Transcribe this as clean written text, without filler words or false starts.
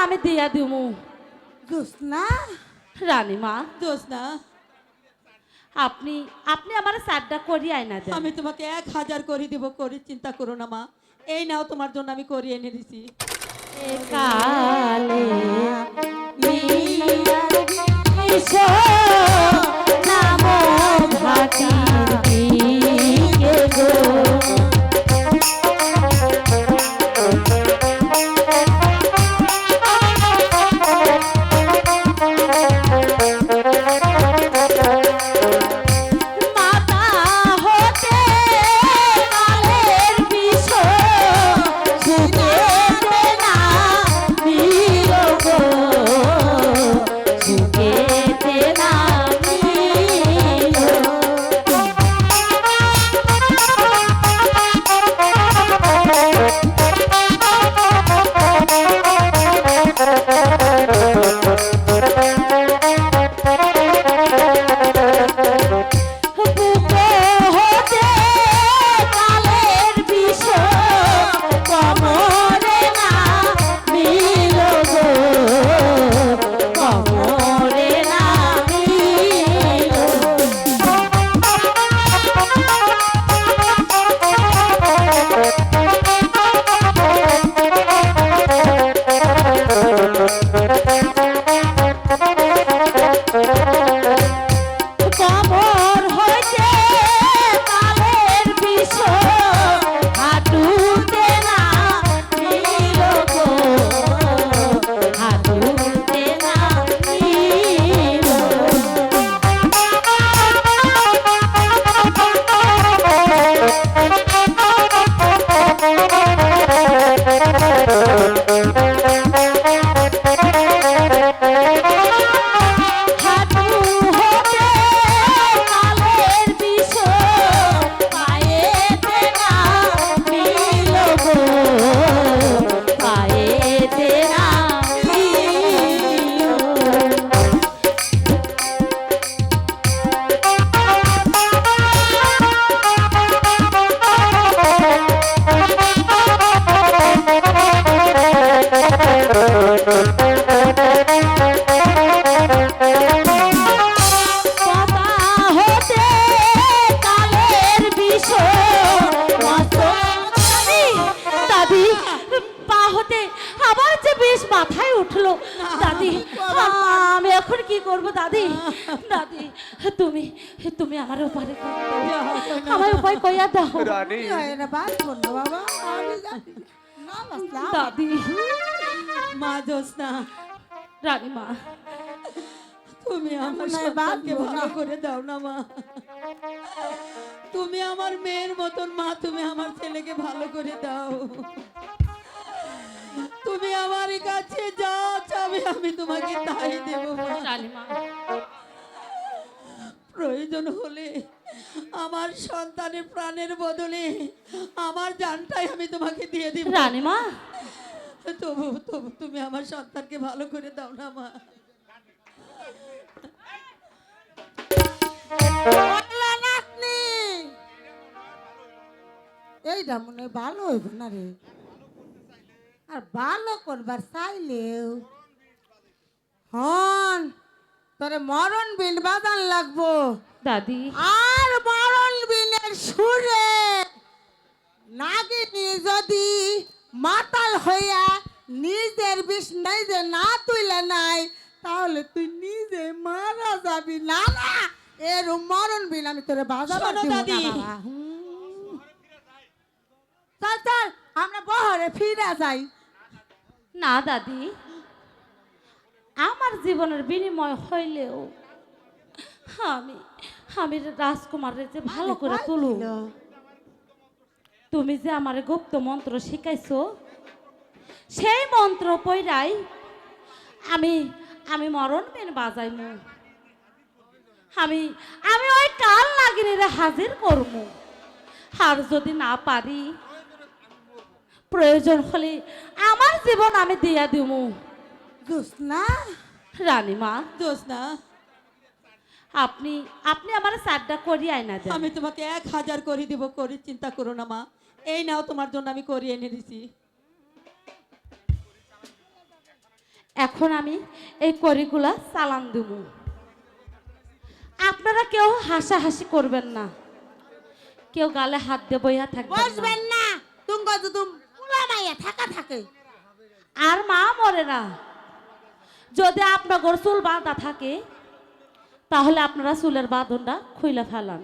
আমি দিয়া দিমু। জোসনা রানীমা, জোসনা আপনি আপনি আমার সাড্ডা করি আইনা দেন। আমি তোমাকে 1000 করে দিব, করে চিন্তা করো না মা। এই নাও, তোমার জন্য আমি করে এনে দিছি। এ কালে মিয়ার বিষো নাম ঘাটির দিকে গো। মাতা হতে কালের বিষো সুখেতে না মিলো গো, সুখেতে না মিলো। বুকে হতে কালের বিষো কমরে না মিলো গো, কমরে না মিলো। কমর হইতে কালের বিষো হাঁটুতে না মিলো গো, হাঁটুতে না মিলো। হাঁটু হতে কালের বিষো পায়েতে না মিলো গো, পায়েতে না মিলো। পাতা হতে কালের বিষো দাদি, দাদি পা হতে আবার যে বেশ মাথায় উঠলো। দাদি আমি এখন কি করব দাদি? দাদি তুমি তুমি আমার উপায় আমার উপায় কইয়া দাও রানী এটা বাদ করো বাবা, আমি জানি না বাসলাম। দাদি। মা জোসনা, রানীমা, তুমি আমার না, সন্তানকে বাঁধবো ভালো না। করে দাও না মা। তুমি আমার মেয়ের মতন মা, তুমি আমার ছেলেকে ভালো করে দাও। তুমি আমার কাছে যা চাবে আমি তোমাকে তাই দেব মা। রানীমা, প্রয়োজন হলে আমার সন্তানের প্রাণের বদলে আমার জানটাই আমি তোমাকে দিয়ে দিব। রানীমা, তবু তবু তুমি আমার সন্তানকে ভালো করে দাও না মা। বললা নাতনি, এইটা মনে হয় ভালো হইব না রে। আর ভালো করবার চাইলেও হন তোরে মরণ বিল বাজান লাগবো। দাদি আর মরণ বিলের সুরে নাগিনী যদি মাতাল হইয়া নিজের বিষ নিজে না তুইলে নাই, তাহলে তুই নিজে মারা যাবি। না না, এর মরণ বিল আমি তোরে বাজাবার শোনো দিব না দাদি। বাবা। চল চল আমরা বহরে ফিরে যাই। না দাদি, আমার জীবনের বিনিময় হইলেও আমি আমি রাজকুমারের যে ভালো করে তুলু। তুমি যে আমার গুপ্ত মন্ত্র শিখাইছো, সেই মন্ত্র পইরাই আমি আমি মরণ বেন বাজাইমু। আমি আমি ওই কাল নাগিনীরে হাজির করমু। আর যদি না পারি, প্রয়োজন হলে আমার জীবন আমি দিয়া দিমু। জোসনা রানীমা, জোসনা, আপনি আপনি আমার সাড্ডা করি আইনা দেন। আমি তোমাকে 1000 করে দিব, করে চিন্তা করো না মা। এই নাও, তোমার জন্য আমি করে এনে দিছি। এখন আমি এই কড়িগুলা চালান দেব। আপনারা কেউ হাসাহাসি করবেন না, কেউ গালে হাত দিয়ে বইয়া থাকবেন না। বসবেন না, তুঙ্গ যদি পুলা মাইয়া থাকা থাকে। আর মা মরেরা, যদি আপনার চুল বাঁধা থাকে তাহলে আপনারা চুলের বাঁধনটা খুইলা ফেলান।